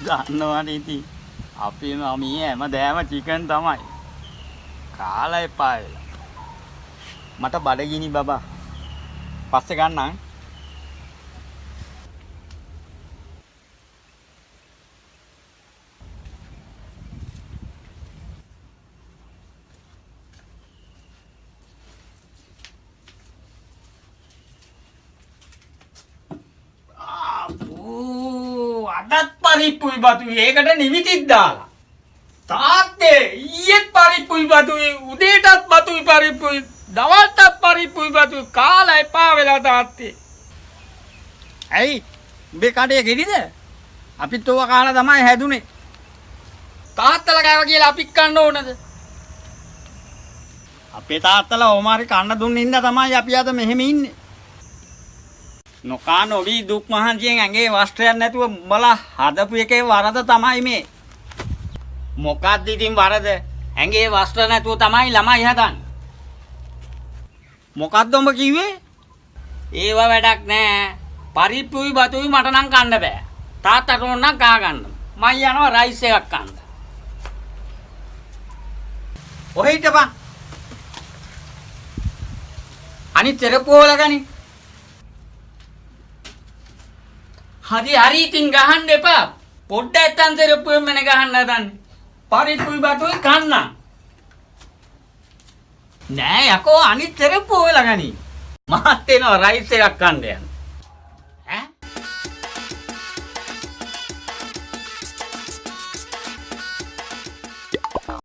දන්නවනේ ඉතින් අපි මමී හැමදාම චිකන් තමයි කාලා එපා වෙලා. මට බඩගිනි බබා. පස්සේ ගන්නම්. අදත් පරිප්පුයි බතුයි ඒකට නිමිතික් දාලා තාත්තේ ඊයේත් පරිප්පුයි බතුයි උදේටත් බතුයි පරිප්පුයි දවල්ටත් පරිප්පුයි බතුයි කාලා එපා වෙලා තාත්තේ. ඇයි උඹේ කඩේ ගෙඩිද? අපිත් ඕවා කාලා තමයි හැදුනේ. තාත්තලා කෑවා කියලා අපිත් කන්න ඕනද? අපේ තාත්තලා ඕමාරි කන්න දුන්න ඉඳ තමයි අපි අද මෙහෙම ඉන්නේ. නොකා නොවි දුක් මහන්සියෙන් ඇඟේ වස්ත්‍රයක් නැතුව උඹලා හදපු එකේ වරද තමයි මේ. මොකක්ද ඉතින් වරද? ඇඟේ වස්ත්‍ර නැතුව තමයි ළමයි හදන්නේ. මොකක්ද උඹ කිව්වේ? ඒව වැඩක් නෑ. පරිප්පුයි බතුයි මට නම් කන්න බෑ. තාත්තට ඕන නම් කා ගන්න. මම යනවා රයිස් එකක් කන්න. ඔහෙ හිටපන්. අනිත් තෙරපෝල ගනි. හරි ඉතින් ගහන්න එපා. පොඩ්ඩක් අතන් තෙරපුවෙන් මන ගහන්න හදන්නේ. පරිප්පුයි බතුයි කන්න. නෑ යකෝ අනිත් තෙරපුව වෙලා ගනි. මහත් එනවා රයිස් එකක් කන්න යන්න.